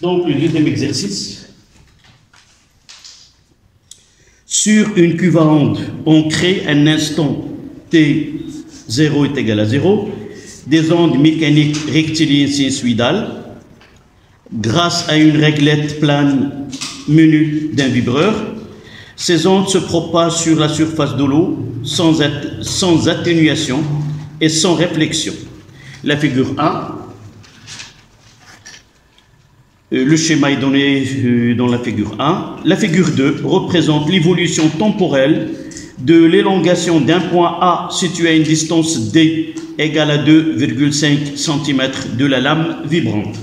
Donc, le deuxième exercice. Sur une cuve à onde, on crée un instant T0 est égal à 0, des ondes mécaniques rectilignes sinusoïdales, grâce à une réglette plane munie d'un vibreur. Ces ondes se propagent sur la surface de l'eau sans atténuation et sans réflexion. La figure 1, le schéma est donné dans la figure 1. La figure 2 représente l'évolution temporelle de l'élongation d'un point A situé à une distance D égale à 2,5 cm de la lame vibrante.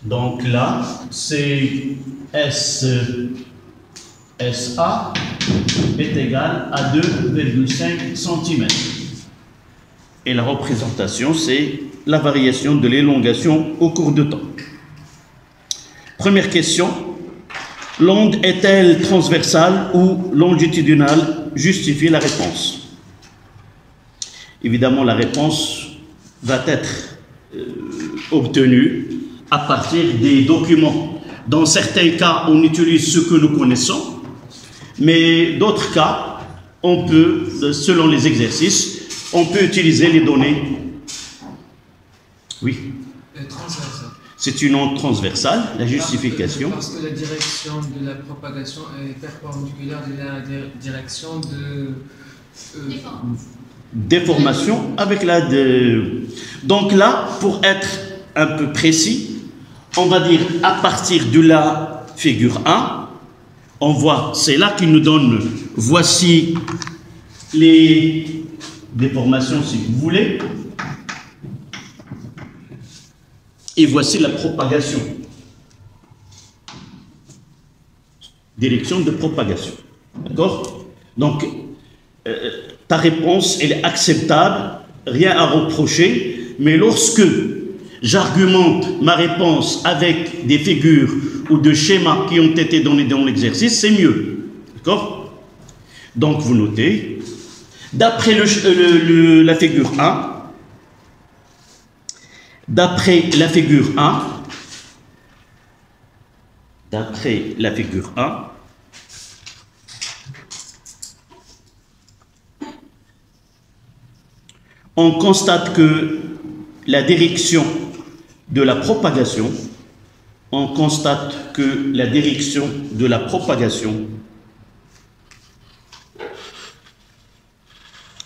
Donc là, c'est SA est égal à 2,5 cm. Et la représentation, c'est la variation de l'élongation au cours de temps. Première question, l'onde est-elle transversale ou longitudinale? Justifiez la réponse. Évidemment, la réponse va être obtenue à partir des documents. Dans certains cas, on utilise ce que nous connaissons, mais d'autres cas, on peut, selon les exercices, on peut utiliser les données. Oui. Transversale. C'est une onde transversale, la justification. Parce que la direction de la propagation est perpendiculaire de la direction de déformation avec la... Donc là, pour être un peu précis, on va dire à partir de la figure 1, on voit, c'est là qu'il nous donne, voici les déformations si vous voulez, et voici la propagation, direction de propagation, d'accord? Donc, ta réponse, elle est acceptable, rien à reprocher, mais lorsque j'argumente ma réponse avec des figures ou de schémas qui ont été donnés dans l'exercice, c'est mieux. D'accord? Donc vous notez, d'après la figure 1, d'après la figure 1, on constate que la direction de la propagation,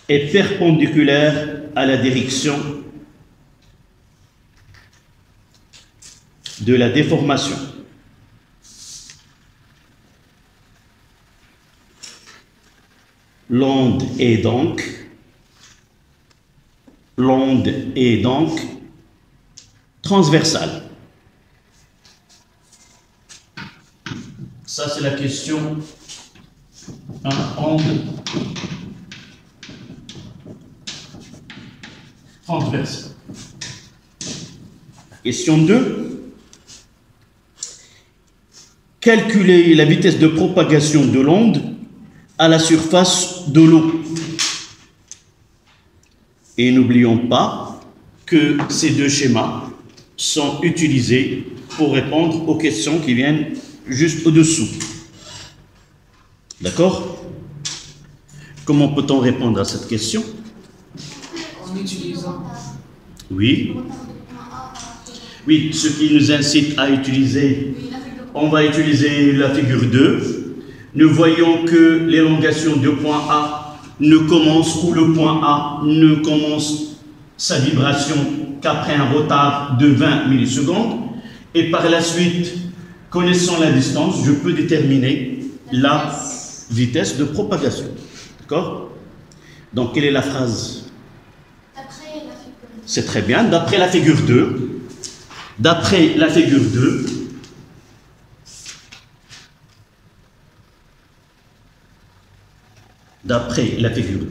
est perpendiculaire à la direction de la déformation. L'onde est donc transversale. Ça, c'est la question 1, onde transversale. Question 2. Calculer la vitesse de propagation de l'onde à la surface de l'eau. Et n'oublions pas que ces deux schémas sont utilisés pour répondre aux questions qui viennent juste au-dessous. D'accord? Comment peut-on répondre à cette question? en utilisant. Oui. Oui, ce qui nous incite à utiliser, on va utiliser la figure 2. Nous voyons que l'élongation du point A ne commence, ou le point A ne commence sa vibration qu'après un retard de 20 millisecondes. Et par la suite, connaissant la distance, je peux déterminer la vitesse de propagation. D'accord? Donc, quelle est la phrase? C'est très bien. D'après la figure 2, d'après la figure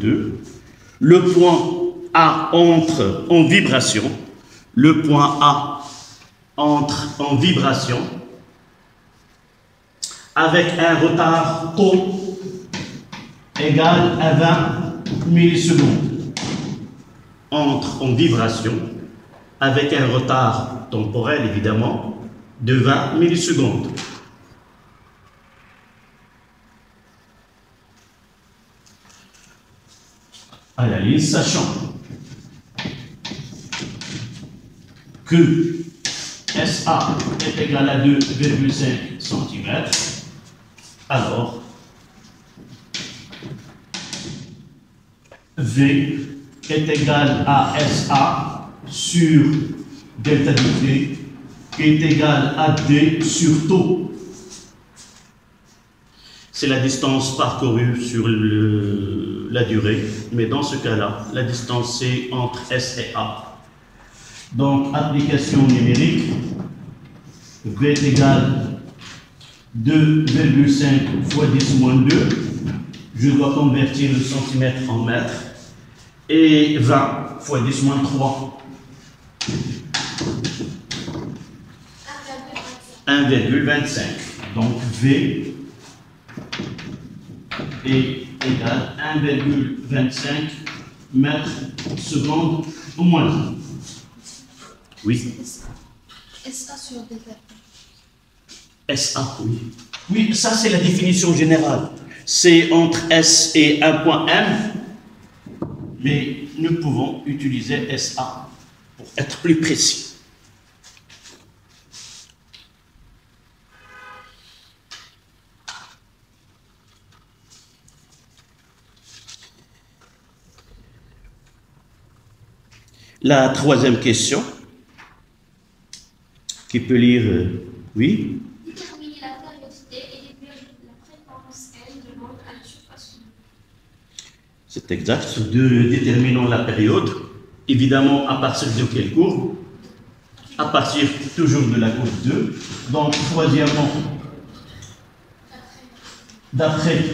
2, le point A entre en vibration, avec un retard taux égal à 20 millisecondes. Entre en vibration avec un retard temporel évidemment de 20 millisecondes. À la ligne, sachant que SA est égal à 2,5 cm, alors V est égal à SA sur delta de T qui est égal à D sur tau. C'est la distance parcourue sur la durée, mais dans ce cas-là, la distance c'est entre S et A. Donc, application numérique, V est égal 2,5 fois 10 moins 2. Je dois convertir le centimètre en mètre. Et 20 fois 10 moins 3. 1,25. Donc, V est égal à 1,25 mètres secondes au moins. Oui. SA sur delta. SA, oui. Oui, ça c'est la définition générale. C'est entre S et un point M, mais nous pouvons utiliser SA pour être plus précis. La troisième question, qui peut lire, oui. Déterminer la périodicité et déduire la fréquence L de l'onde à la surface. C'est exact. Déterminons la période. Évidemment, à partir de quelle courbe? À partir toujours de la courbe 2. Donc, troisièmement, d'après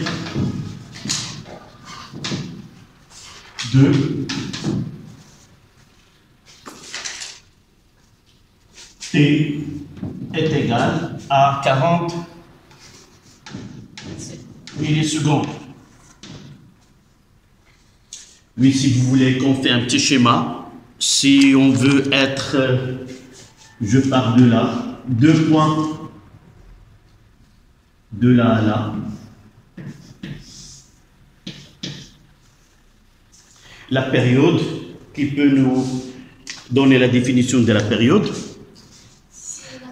2. T est égal à 40 millisecondes. Oui, si vous voulez qu'on fait un petit schéma, si on veut être, je pars de là, 2 points, de là à là. La période qui peut nous donner la définition de la période.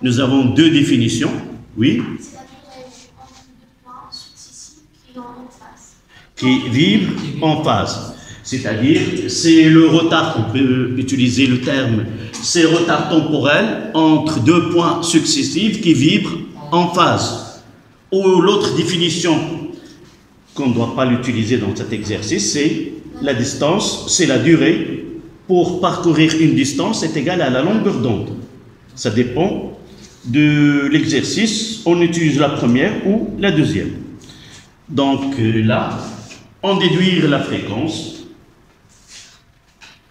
Nous avons deux définitions, oui. C'est la durée entre deux points successifs qui sont en phase. Qui vibrent en phase. C'est-à-dire, c'est le retard, on peut utiliser le terme, c'est le retard temporel entre deux points successifs qui vibrent en phase. Ou l'autre définition, qu'on ne doit pas l'utiliser dans cet exercice, c'est la distance, c'est la durée. Pour parcourir une distance est égale à la longueur d'onde. Ça dépend de l'exercice, on utilise la première ou la deuxième. Donc là, on déduit la fréquence.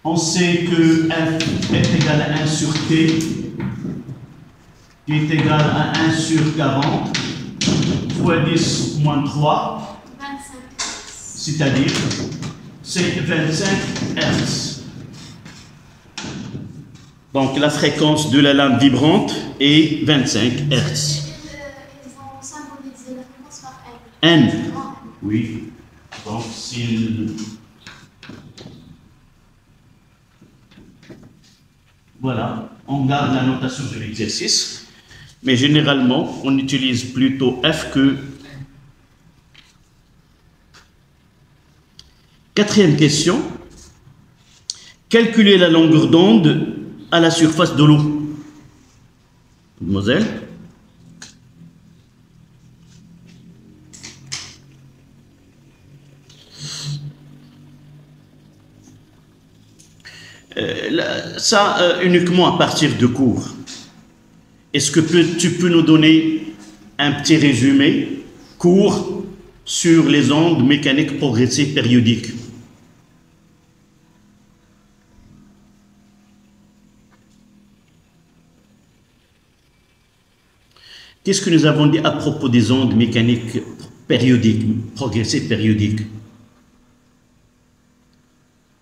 On sait que F est égal à 1 sur T, qui est égal à 1 sur 40, fois 10 moins 3, 25. c'est-à-dire, c'est 25 Hz. Donc la fréquence de la lame vibrante est 25 Hz. Ils vont symboliser la fréquence par N. N. Oui. Donc s'il... Voilà, on garde la notation de l'exercice, mais généralement, on utilise plutôt F que... Quatrième question. Calculer la longueur d'onde à la surface de l'eau. Mademoiselle? Ça, uniquement à partir de cours. Est-ce que tu peux nous donner un petit résumé court sur les ondes mécaniques progressives périodiques? Qu'est-ce que nous avons dit à propos des ondes mécaniques périodiques, progressives périodiques?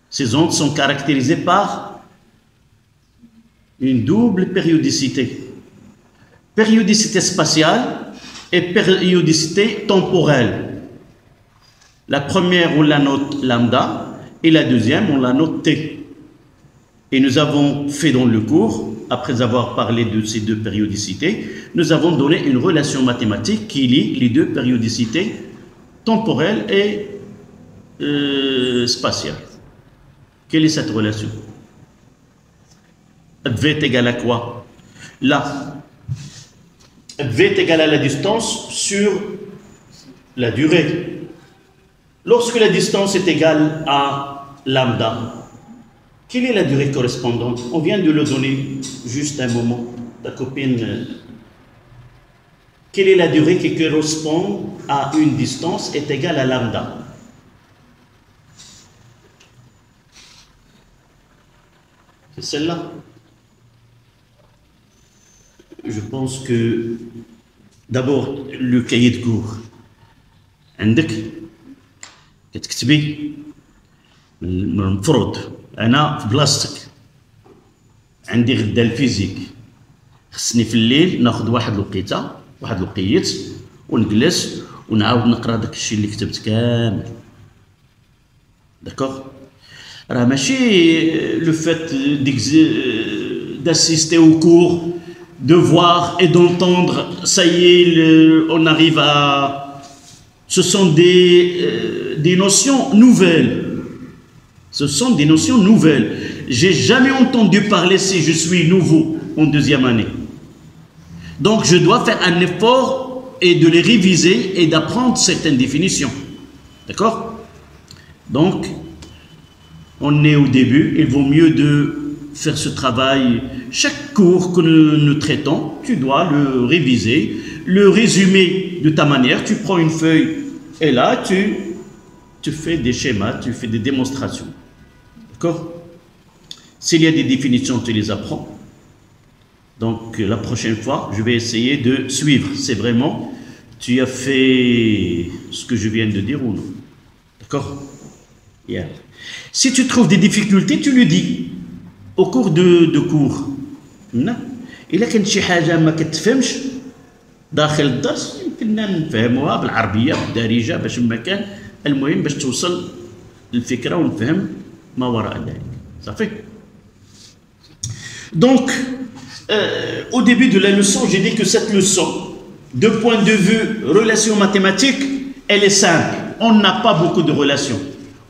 Ces ondes sont caractérisées par une double périodicité. périodicité spatiale et périodicité temporelle. La première, on la note lambda, et la deuxième, on la note T. Et nous avons fait dans le cours, après avoir parlé de ces deux périodicités, nous avons donné une relation mathématique qui lie les deux périodicités temporelle et spatiale. Quelle est cette relation? V est égal à quoi? Là, V est égal à la distance sur la durée. Lorsque la distance est égale à lambda, quelle est la durée correspondante? On vient de le donner juste un moment. Ta copine, quelle est la durée qui correspond à une distance est égale à lambda? C'est celle-là. Je pense que d'abord le cahier de cours. عندك كتكتبي المفروض انا في بلاصتك عندي غدا الفيزيك خصني في الليل ناخذ واحد الوقيته واحد الوقيت ونجلس ونعاود نقرا داك الشيء اللي كتبت كامل داكوغ راه ماشي لو فات d'assister au cours de voir et d'entendre ça y est on arrive à ce sont des notions nouvelles. Ce sont des notions nouvelles. J'ai jamais entendu parler si je suis nouveau en deuxième année. Donc je dois faire un effort et de les réviser et d'apprendre certaines définitions. D'accord? Donc, on est au début. Il vaut mieux de faire ce travail. Chaque cours que nous traitons, tu dois le réviser, le résumer de ta manière. Tu prends une feuille et là, tu fais des schémas, tu fais des démonstrations. D'accord? S'il y a des définitions, tu les apprends. Donc, la prochaine fois, je vais essayer de suivre. C'est vraiment, tu as fait ce que je viens de dire ou non. D'accord? Yeah. Si tu trouves des difficultés, tu le dis au cours de cours. إلا كانت شي حاجة ما كتفهمش داخل الدرس يمكننا نفهموها بالعربية بالدارجة باش ما كان المهم باش توصل الفكرة ونفهم ما وراء ذلك. صافي. Donc, au début de la leçon, j'ai dit que cette leçon, de point de vue relation mathématique, elle est simple. On n'a pas beaucoup de relations.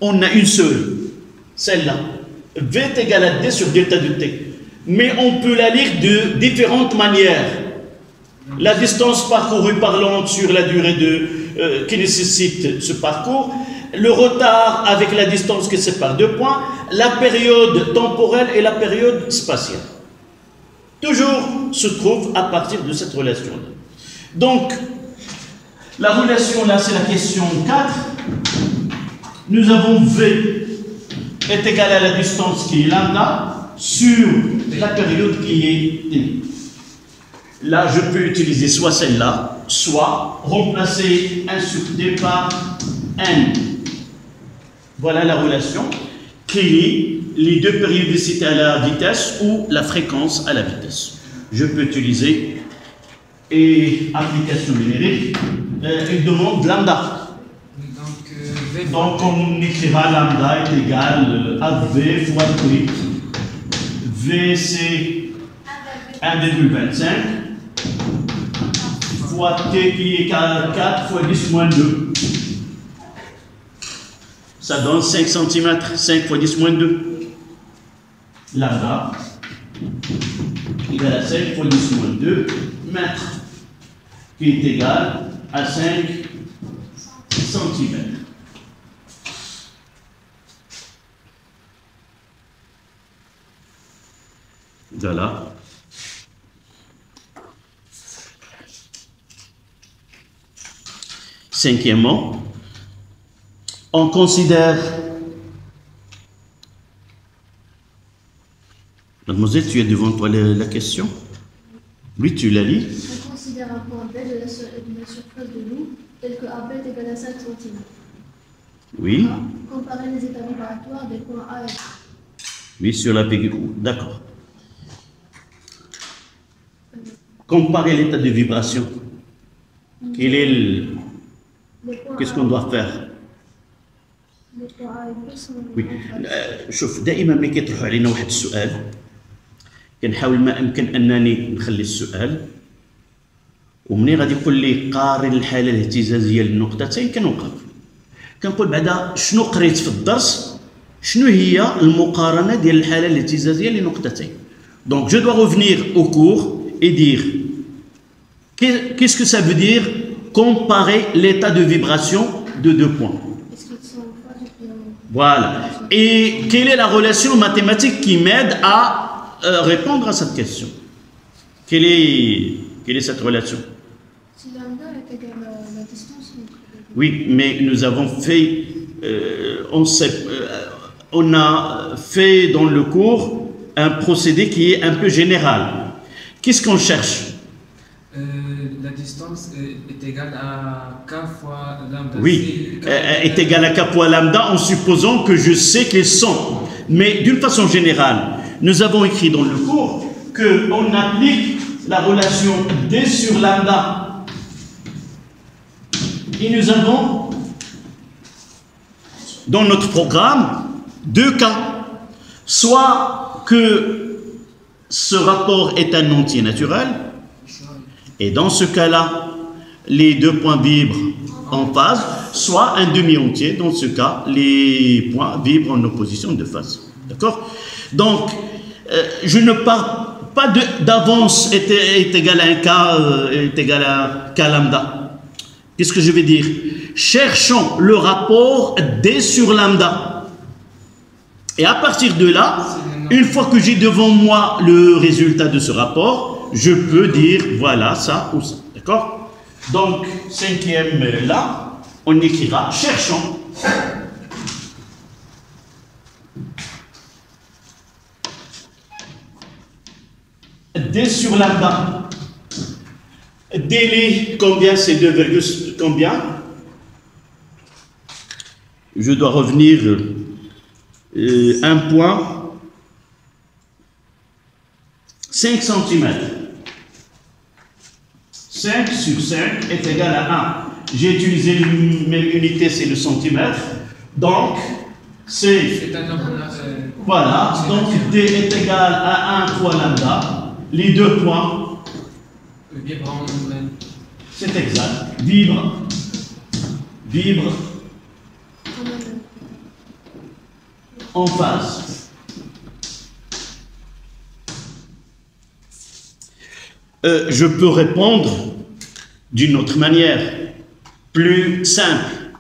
On a une seule, celle-là. V est égal à D sur delta de T. Mais on peut la lire de différentes manières. La distance parcourue par l'onde sur la durée qui nécessite ce parcours, le retard avec la distance qui sépare deux points, la période temporelle et la période spatiale. Toujours se trouve à partir de cette relation-là. Donc, la relation là, c'est la question 4. Nous avons V est égal à la distance qui est lambda sur la période qui est T. Là, je peux utiliser soit celle-là, soit remplacer 1 sur T par N. Voilà la relation qui lie les deux périodicités à la vitesse ou la fréquence à la vitesse. Je peux utiliser et application numérique, il demande lambda. Donc on écrira lambda est égal à V fois T. V c'est 1,25 fois T qui est 4 fois 10 moins 2. Ça donne 5 cm, 5 fois 10 moins 2. Lambda égale à 5 fois 10 moins 2 mètres, qui est égal à 5 cm. Voilà. Cinquièmement, on considère. Mademoiselle, tu as devant toi la question? Oui, tu la lis. On considère un point B de la surface de l'eau tel que AB est égal à 5 cm. Oui. Comparer les états vibratoires des points A et B. Oui, sur la PGU. D'accord. comparer l'état de vibration. Quel est le... Qu'est-ce qu'on doit faire? Oui. شوف دائما ملي كيطرحوا علينا واحد السؤال كنحاول ما امكن انني نخلي السؤال ومني غادي يقول لي قارن الحاله الاهتزازيه للنقطتين كنوقف كنقول بعدا شنو قريت في الدرس شنو هي المقارنه ديال الحاله الاهتزازيه لنقطتين. Donc je dois revenir au cours et dire qu'est-ce que ça veut dire comparer l'état de vibration de deux points. Voilà. Et quelle est la relation mathématique qui m'aide à répondre à cette question? Quelle est cette relation? Si lambda est égal à la distance. Oui, mais nous avons fait, on a fait dans le cours un procédé qui est un peu général. Qu'est-ce qu'on cherche? La distance est égale à k fois lambda. Oui, est égale à k fois lambda en supposant que je sais qu'ils sont. Mais d'une façon générale, nous avons écrit dans le cours qu'on applique la relation d sur lambda. Et nous avons dans notre programme deux cas. Soit que ce rapport est un entier naturel, et dans ce cas-là, les deux points vibrent en phase, soit un demi-entier, dans ce cas, les points vibrent en opposition de phase. D'accord? Donc, je ne parle pas d'avance est égal à un K, est égal à K lambda. Qu'est-ce que je vais dire? Cherchons le rapport D sur lambda. Et à partir de là, une fois que j'ai devant moi le résultat de ce rapport, je peux dire voilà ça ou ça. D'accord? Donc, cinquième là, on écrira cherchons. D sur lambda. Délai, combien? C'est 2, combien? Je dois revenir un point 5 cm. 5 sur 5 est égal à 1. J'ai utilisé une même unité, c'est le centimètre. Donc, c'est... Voilà, donc D est égal à 1 fois lambda. Les deux points... C'est exact. Vibre. En phase. Je peux répondre d'une autre manière, plus simple,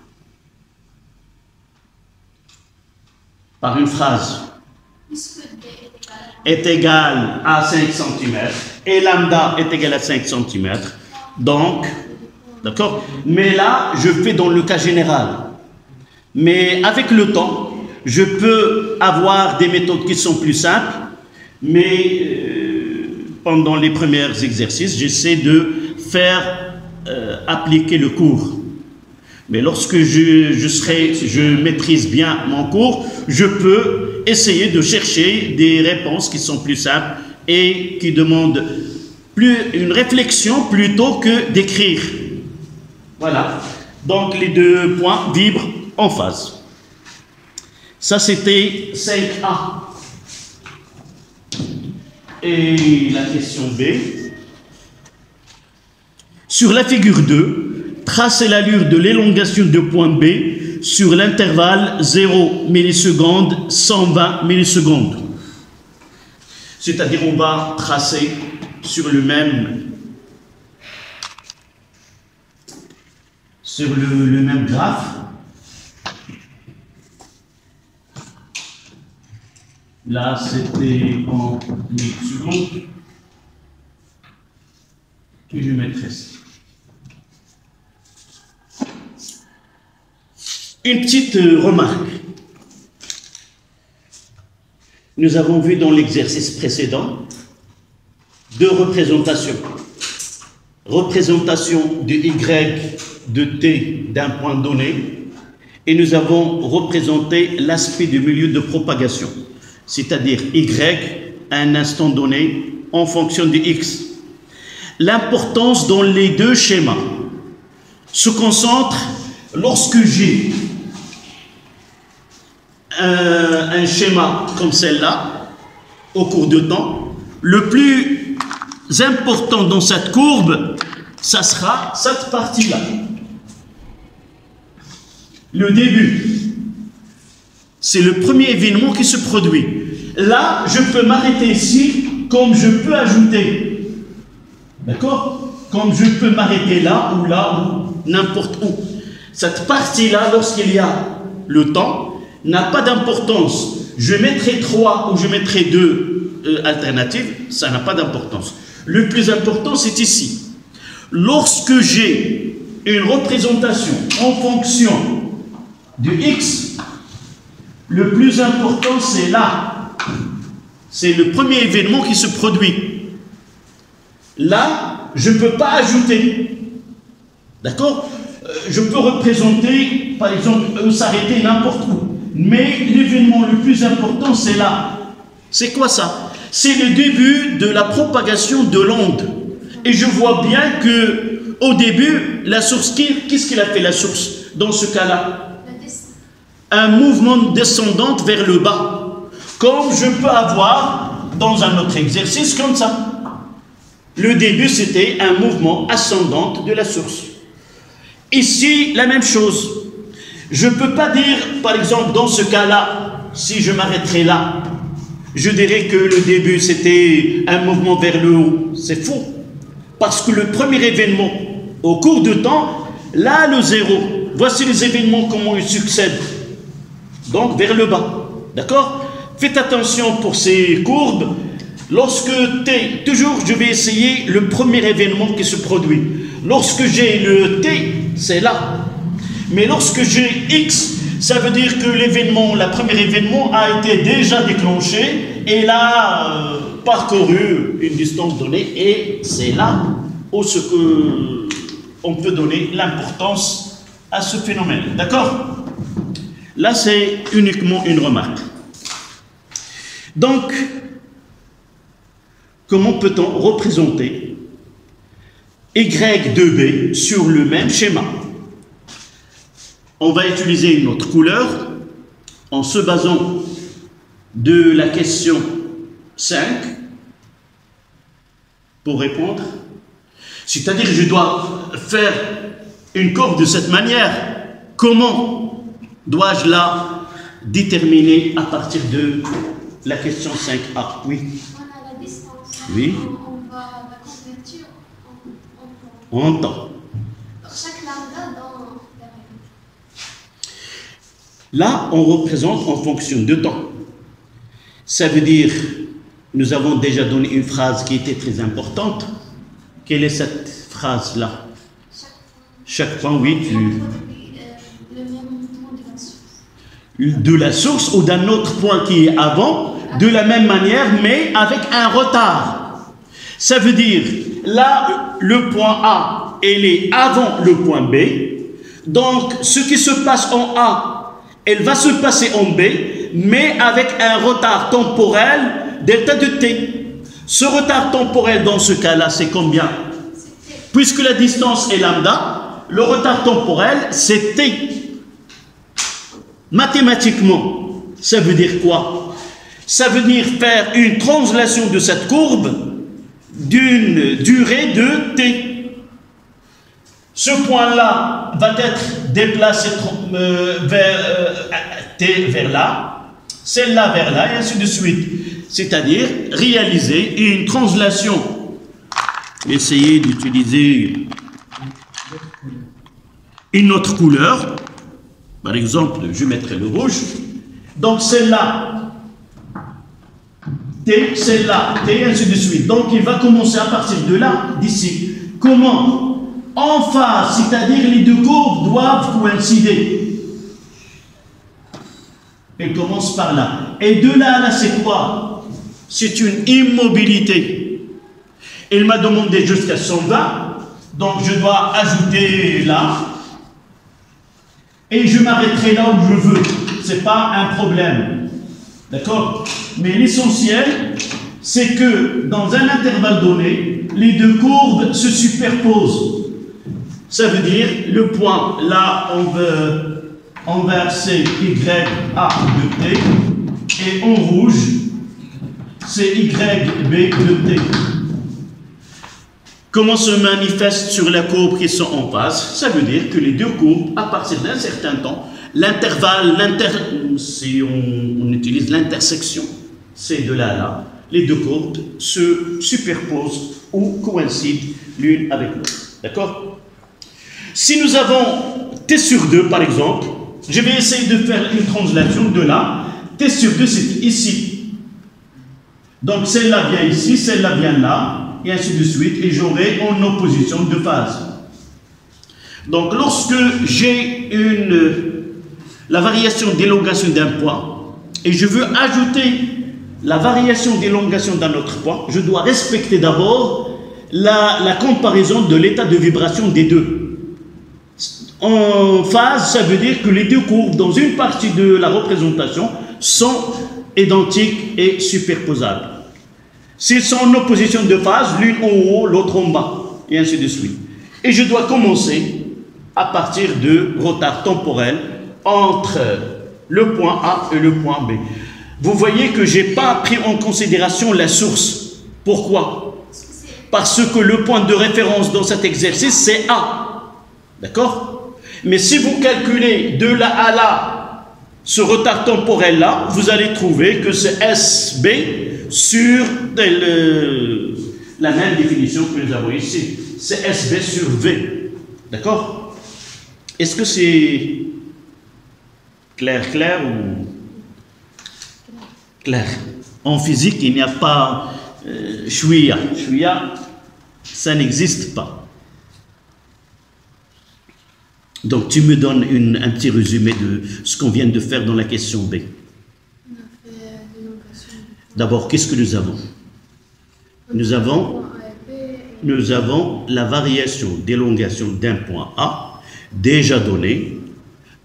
par une phrase. Est égal à 5 cm et lambda est égal à 5 cm. Donc, d'accord? Mais là, je fais dans le cas général. Mais avec le temps, je peux avoir des méthodes qui sont plus simples, mais pendant les premiers exercices, j'essaie de faire appliquer le cours. Mais lorsque je maîtrise bien mon cours, je peux essayer de chercher des réponses qui sont plus simples et qui demandent une réflexion plutôt que d'écrire. Voilà. Donc les deux points vibrent en phase. Ça c'était 5A. Et la question B. Sur la figure 2, tracez l'allure de l'élongation de point B sur l'intervalle 0 millisecondes, 120 millisecondes. C'est-à-dire on va tracer sur le même graphe là c'était en millisecondes et je mettrai ça. Une petite remarque. Nous avons vu dans l'exercice précédent deux représentations. Représentation de Y de T d'un point donné et nous avons représenté l'aspect du milieu de propagation, c'est-à-dire Y à un instant donné en fonction de X. l'importance dans les deux schémas se concentre lorsque j'ai un schéma comme celle-là, au cours de temps. Le plus important dans cette courbe, ça sera cette partie-là. Le début, c'est le premier événement qui se produit. Là, je peux m'arrêter ici, comme je peux ajouter. D'accord? Comme je peux m'arrêter là, ou n'importe où. Cette partie-là, lorsqu'il y a le temps, n'a pas d'importance. Je mettrai 3 ou je mettrai 2 alternatives, ça n'a pas d'importance. Le plus important, c'est ici. Lorsque j'ai une représentation en fonction de x, le plus important, c'est là. C'est le premier événement qui se produit. Là, je ne peux pas ajouter. D'accord? Je peux représenter, par exemple, s'arrêter n'importe où. Mais l'événement le plus important, c'est là. C'est quoi ça? C'est le début de la propagation de l'onde. Et je vois bien que au début, la source, qu'est-ce qu'il a fait la source dans ce cas-là? Un mouvement descendant vers le bas. Comme je peux avoir dans un autre exercice comme ça. Le début, c'était un mouvement ascendant de la source. Ici, la même chose. Je ne peux pas dire, par exemple, dans ce cas-là, si je m'arrêterai là, je dirais que le début, c'était un mouvement vers le haut. C'est faux. Parce que le premier événement, au cours du temps, là, le zéro. Voici les événements, comment ils succèdent. Donc, vers le bas. D'accord? Faites attention pour ces courbes. Lorsque T, toujours, je vais essayer le premier événement qui se produit. Lorsque j'ai le T, c'est là. Mais lorsque j'ai X, ça veut dire que l'événement, le premier événement a été déjà déclenché et l'a parcouru une distance donnée et c'est là où on peut donner l'importance à ce phénomène. D'accord? Là, c'est uniquement une remarque. Donc, comment peut-on représenter Y2B sur le même schéma? On va utiliser une autre couleur en se basant de la question 5 pour répondre. C'est-à-dire que je dois faire une courbe de cette manière. Comment dois-je la déterminer à partir de la question 5A? Oui. Voilà la distance. Oui. On va la convertir En temps. chaque lambda dans la règle. Là, on représente en fonction de temps. Ça veut dire, nous avons déjà donné une phrase qui était très importante. Quelle est cette phrase-là? Chaque point, oui, le même mouvement de la source. De la source ou d'un autre point qui est avant, de la même manière, mais avec un retard. Ça veut dire, là, le point A, elle est avant le point B. Donc, ce qui se passe en A, elle va se passer en B, mais avec un retard temporel delta de T. Ce retard temporel, dans ce cas-là, c'est combien? Puisque la distance est lambda, le retard temporel, c'est T. Mathématiquement, ça veut dire quoi? Ça veut dire faire une translation de cette courbe d'une durée de T. Ce point-là va être déplacé T vers là, celle-là vers là, et ainsi de suite. C'est-à-dire réaliser une translation. Essayez d'utiliser une autre couleur. Par exemple, je mettrai le rouge. Donc celle-là, T, celle-là, T, ainsi de suite. Donc il va commencer à partir de là, d'ici. Comment? En phase, c'est-à-dire les deux courbes doivent coïncider. Elle commence par là. Et de là à là, c'est quoi? C'est une immobilité. Il m'a demandé jusqu'à 120, donc je dois ajouter là. Et je m'arrêterai là où je veux. Ce n'est pas un problème. D'accord? Mais l'essentiel, c'est que dans un intervalle donné, les deux courbes se superposent. Ça veut dire le point là, on va c'est YA de T, et en rouge, c'est YB de T. Comment se manifeste sur la courbe qui sont en face? Ça veut dire que les deux courbes, à partir d'un certain temps, l'intervalle, si on utilise l'intersection, c'est de là à là, les deux courbes se superposent ou coïncident l'une avec l'autre. D'accord? Si nous avons T sur 2, par exemple, je vais essayer de faire une translation de là. T sur 2, c'est ici. Donc celle-là vient ici, celle-là vient là, et ainsi de suite, et j'aurai en opposition de phase. Donc lorsque j'ai la variation d'élongation d'un point, et je veux ajouter la variation d'élongation d'un autre point, je dois respecter d'abord la comparaison de l'état de vibration des deux. En phase, ça veut dire que les deux courbes, dans une partie de la représentation, sont identiques et superposables. S'ils sont en opposition de phase, l'une en haut, l'autre en bas, et ainsi de suite. Et je dois commencer à partir de retard temporel entre le point A et le point B. Vous voyez que je n'ai pas pris en considération la source. Pourquoi? Parce que le point de référence dans cet exercice, c'est A. D'accord? Mais si vous calculez de là à là, ce retard temporel-là, vous allez trouver que c'est SB sur la même définition que nous avons ici. C'est SB sur V. D'accord? Est-ce que c'est clair ou clair? En physique, il n'y a pas chouïa. Chouïa, ça n'existe pas. Donc, tu me donnes un petit résumé de ce qu'on vient de faire dans la question B. D'abord, qu'est-ce que nous avons? Nous avons la variation d'élongation d'un point A, déjà donné,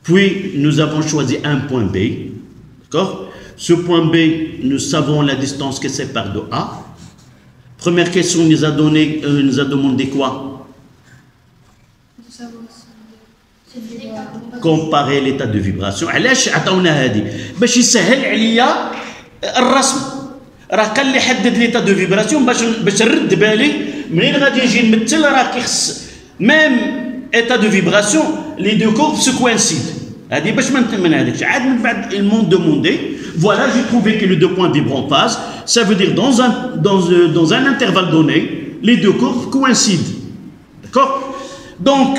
puis nous avons choisi un point B, d'accord? Ce point B, nous savons la distance qui sépare de A. Première question, nous a demandé quoi? Comparer l'état de vibration. علاش عطاونا هذه باش يسهل عليا الرسم. راه قال لي حدد ليتا دو فيبراسيون باش نرد بالي منين غادي نجي نمثل راه كيخص ميم ايتا دو فيبراسيون لي دو كورب سو كوينسيد. هذه باش ما من هذاك عاد من بعد ils m'ont demandé. Voilà, j'ai trouvé que les deux points vibrent en phase. Ça veut dire dans un intervalle donné, les deux courbes coïncident. D'accord? Donc,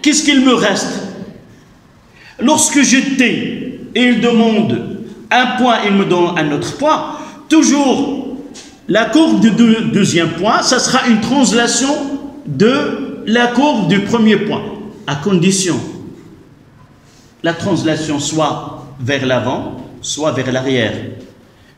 qu'est-ce qu'il me reste? Lorsque j'étais et il demande un point, il me donne un autre point, toujours la courbe du deuxième point, ça sera une translation de la courbe du premier point, à condition la translation soit vers l'avant, soit vers l'arrière.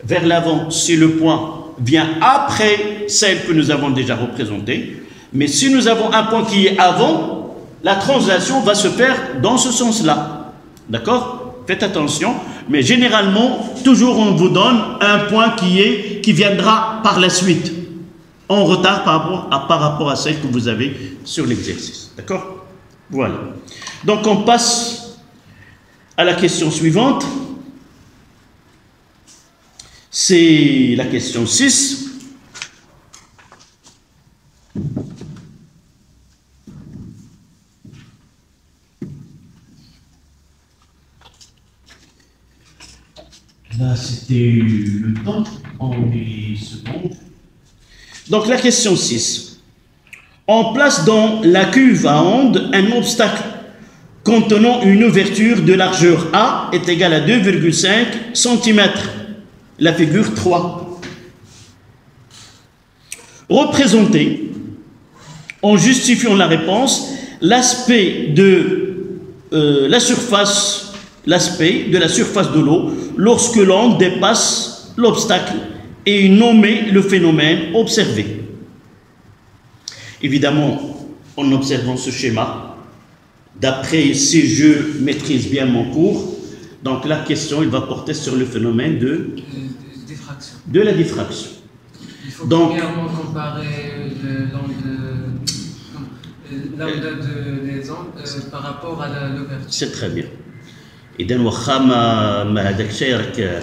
Vers l'avant, si le point vient après celle que nous avons déjà représentée, mais si nous avons un point qui est avant, la translation va se faire dans ce sens-là. D'accord? Faites attention, mais généralement, toujours on vous donne un point qui viendra par la suite, en retard par rapport à celle que vous avez sur l'exercice. D'accord? Voilà. Donc on passe à la question suivante. C'est la question 6. Là, c'était le temps en millisecondes. Donc, la question 6. On place dans la cuve à onde un obstacle contenant une ouverture de largeur A est égale à 2,5 cm. La figure 3. Représenter, en justifiant la réponse, l'aspect de la surface de l'eau lorsque l'onde dépasse l'obstacle et nommer le phénomène observé. Évidemment, en observant ce schéma, d'après si je maîtrise bien mon cours, donc la question il va porter sur le phénomène de la diffraction. Il faut Donc, premièrement comparer lambda des ondes par rapport à l'ouverture. c'est très bien. إذا واخا ما هذاك الشيء راك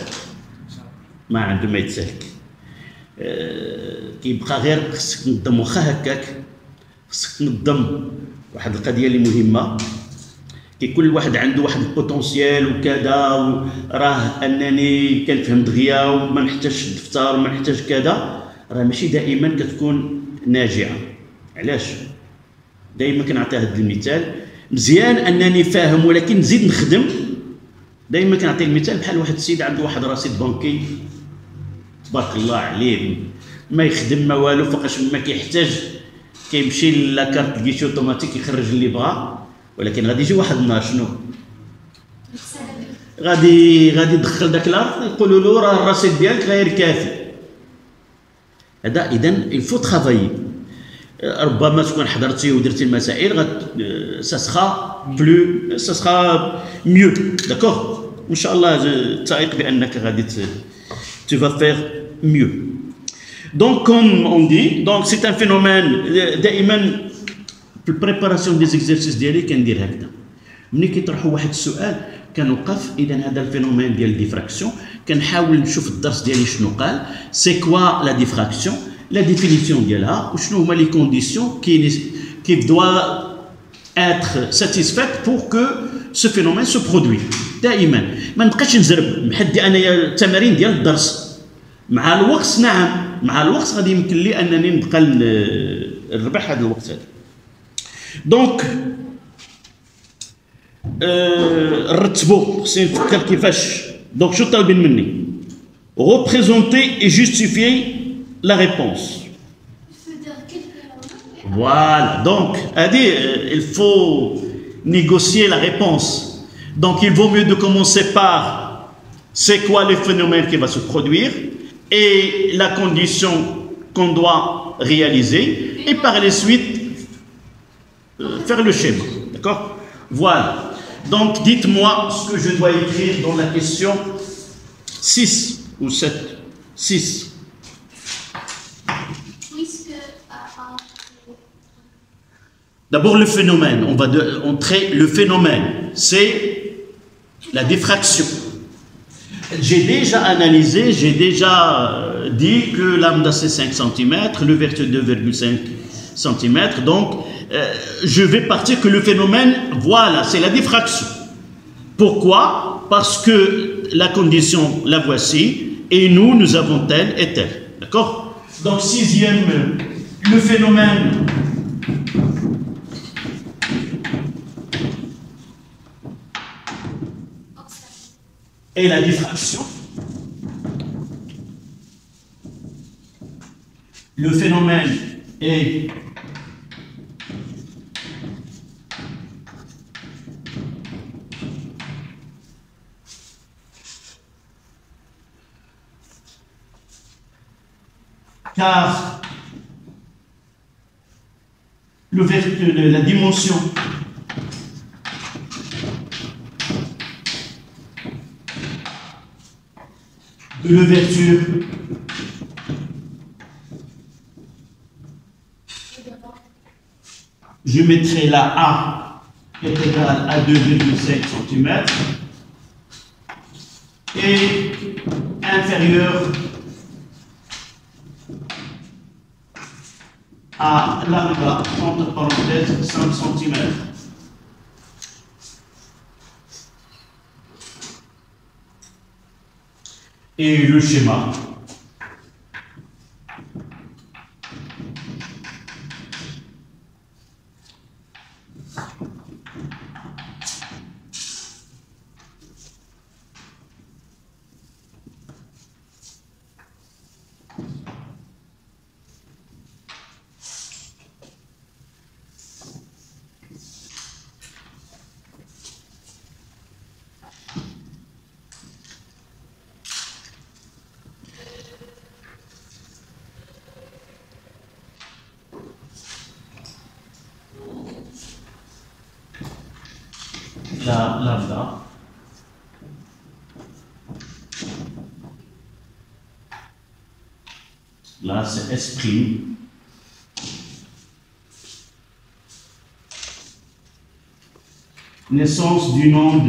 ما عنده ما يتسالك. كيبقى غير خصك تنظم واخا هكاك، خصك تنظم واحد القضيه اللي مهمه. كل واحد عنده واحد البوتونسيال وكذا، راه انني كنفهم دغيا وما نحتاجش الدفتر وما نحتاج كذا، راه ماشي دائما كتكون ناجعه. علاش؟ دائما كنعطي هذا المثال، مزيان انني فاهم ولكن نزيد نخدم. دائما كنعطي المثال بحال واحد السيد عنده واحد رصيد بنكي تبارك الله عليه، ما يخدم ما والو، فقاش ما كيحتاج كيمشي لاكارت الكيشي اوتوماتيك يخرج اللي بغا. ولكن غادي يجي واحد النهار شنو؟ غادي يدخل داك الارض يقولوا له راه الرصيد ديالك غير كافي. هذا اذا الفو ترافايي. ربما تكون حضرتي ودرتي المسائل سا سخا ميو، داكوغ، ان شاء الله تائق بانك غادي tu vas faire mieux. Donc comme on dit, donc c'est un phénomène دائما في البريباراسيون دي زيكزيرسيس ديالي كندير هكذا. ملي كيطرحوا واحد السؤال كنوقف، اذا هذا الفينومين ديال الديفراكسيون كنحاول نشوف الدرس ديالي شنو قال، سي كوا لا ديفراكسيون، لا ديفينيسيون ديالها، وشنو هما لي كونديسيون qui doit être satisfaite pour que ce phénomène se produise. دائما ما نبقاش نزرب محدي انايا التمارين ديال الدرس. مع الوقت نعم، مع الوقت غادي يمكن لي انني نبقى نربح هذا الوقت هذا. دونك نرتبوا، خصني نفكر كيفاش. دونك شو طالبين مني؟ représenter et justifier la réponse. Voilà, donc il faut négocier la réponse. Donc il vaut mieux de commencer par c'est quoi le phénomène qui va se produire et la condition qu'on doit réaliser, et par la suite faire le schéma. D'accord? Voilà. Donc dites-moi ce que je dois écrire dans la question 6 ou 7. 6. D'abord le phénomène, on va entrer le phénomène, c'est la diffraction. J'ai déjà analysé, j'ai déjà dit que lambda c'est 5 cm, l'ouverture 2,5 cm, donc je vais partir que le phénomène, voilà, c'est la diffraction. Pourquoi? Parce que la condition, la voici, et nous avons telle et telle. D'accord? Donc sixième, le phénomène et la diffraction. Le phénomène est car la dimension de l'ouverture je mettrai la A est égale à 2,5 cm et inférieure à lambda, entre parenthèses, 5 cm. Et le schéma. La lambda Là, c'est S'. Naissance du nom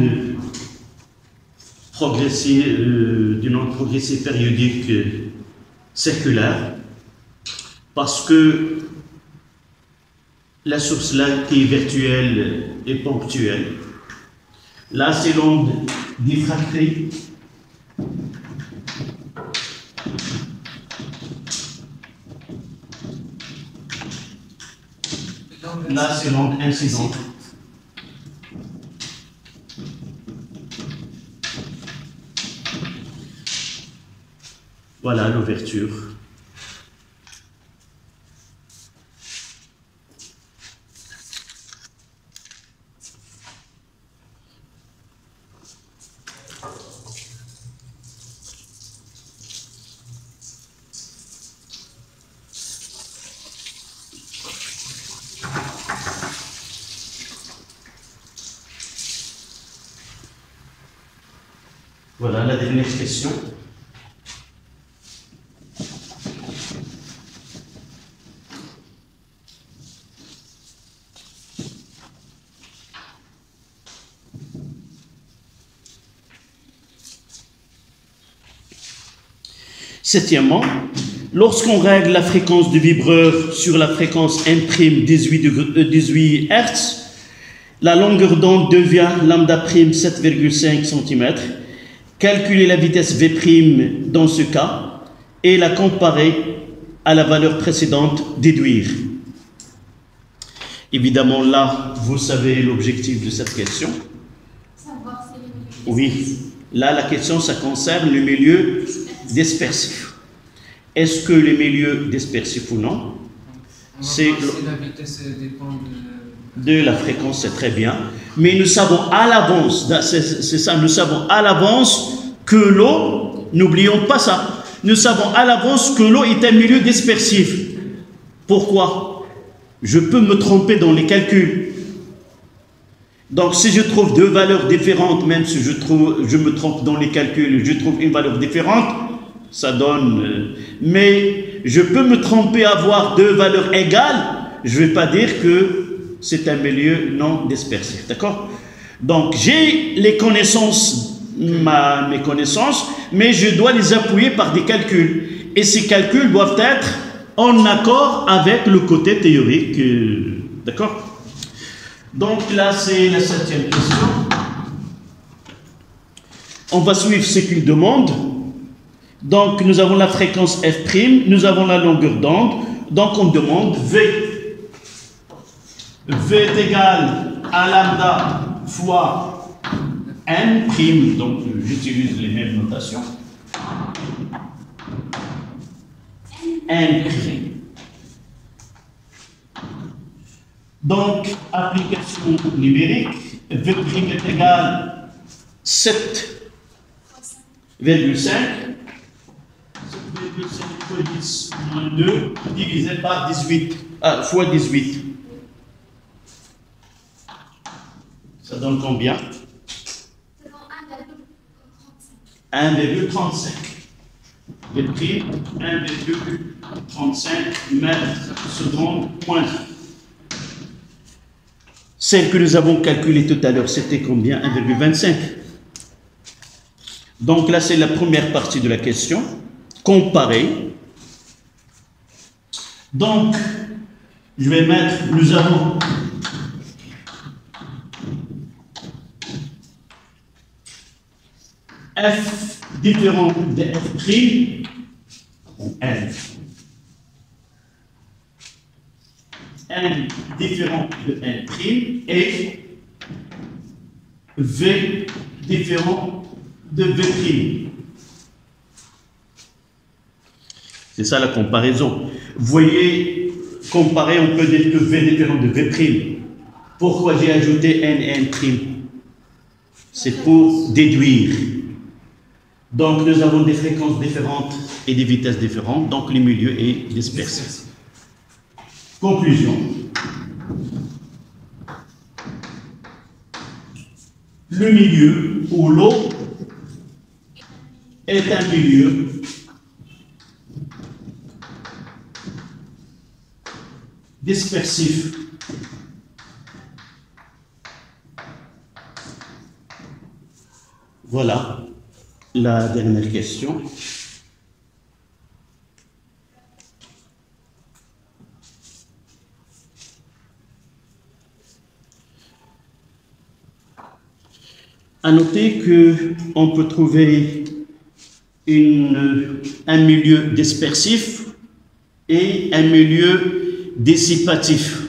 progressé périodique circulaire, parce que la source là qui est virtuelle et ponctuelle. Là, c'est l'onde diffractée. Là, c'est l'onde incidente. Voilà l'ouverture. Voilà la dernière question. Septièmement, lorsqu'on règle la fréquence du vibreur sur la fréquence M' 18 Hz, la longueur d'onde devient lambda prime 7,5 cm. Calculer la vitesse V' dans ce cas et la comparer à la valeur précédente, déduire. Évidemment, là, vous savez l'objectif de cette question. Savoir si Oui, là, la question, ça concerne le milieu dispersif. Est-ce que le milieu dispersif ou non? C'est la vitesse dépend de la fréquence, c'est très bien. Mais nous savons à l'avance, c'est ça, nous savons à l'avance que l'eau, n'oublions pas ça, nous savons à l'avance que l'eau est un milieu dispersif. Pourquoi? Je peux me tromper dans les calculs. Donc si je trouve deux valeurs différentes, même si je me trompe dans les calculs, je trouve une valeur différente, ça donne... mais je peux me tromper, avoir deux valeurs égales, je ne vais pas dire que c'est un milieu non dispersif, d'accord? Donc j'ai les connaissances, mes connaissances, mais je dois les appuyer par des calculs. Et ces calculs doivent être en accord avec le côté théorique, d'accord? Donc là, c'est la septième question. On va suivre ce qu'il demande. Donc nous avons la fréquence F', nous avons la longueur d'onde. Donc on demande V. V est égal à lambda fois N', donc j'utilise les mêmes notations. N'. Donc, application numérique, V' est égal 7,5. 7,5 fois 10 moins 2 divisé par 18, fois 18. Ça donne combien? 1,35. Le prix 1,35 mètres seconde moins. Celle que nous avons calculée tout à l'heure, c'était combien? 1,25. Donc là, c'est la première partie de la question. Comparer. Donc, je vais mettre, nous avons F différent de F', N. N différent de N' et V différent de V'. C'est ça la comparaison. Vous voyez, comparer, on peut dire que V différent de V'. Pourquoi j'ai ajouté N et N'? C'est pour déduire. Donc nous avons des fréquences différentes et des vitesses différentes, donc le milieu est dispersé. Conclusion. Le milieu où l'eau est un milieu dispersif. Voilà la dernière question. À noter qu'on peut trouver un milieu dispersif et un milieu dissipatif.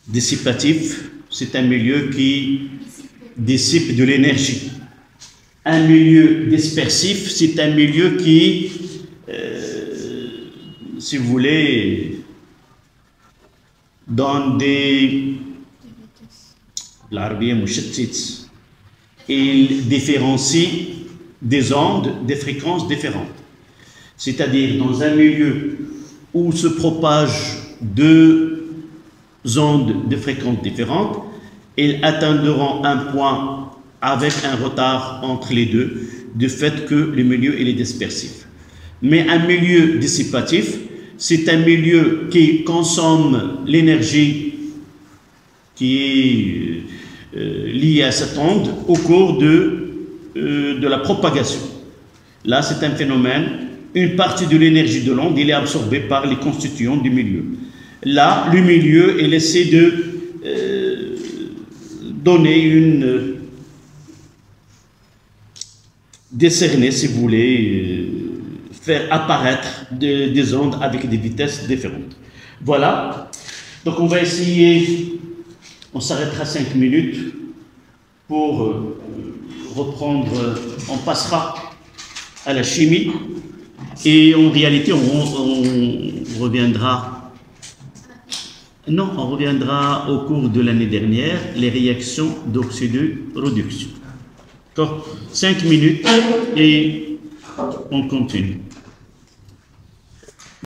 Dissipatif, c'est un milieu qui dissipe de l'énergie. Un milieu dispersif, c'est un milieu qui, si vous voulez, donne des... Il différencie des ondes, des fréquences différentes. C'est-à-dire, dans un milieu où se propagent deux ondes de fréquences différentes, ils atteindront un point avec un retard entre les deux, du fait que le milieu il est dispersif. Mais un milieu dissipatif, c'est un milieu qui consomme l'énergie qui est liée à cette onde au cours de la propagation. Là, c'est un phénomène, une partie de l'énergie de l'onde, il est absorbée par les constituants du milieu. Là, le milieu, il essaie de donner décerner, si vous voulez, faire apparaître des ondes avec des vitesses différentes. Voilà. Donc, on va essayer, on s'arrêtera 5 minutes pour reprendre, on passera à la chimie et en réalité, on reviendra. Non, on reviendra au cours de l'année dernière, les réactions d'oxydo-réduction. D'accord ? 5 minutes et on continue.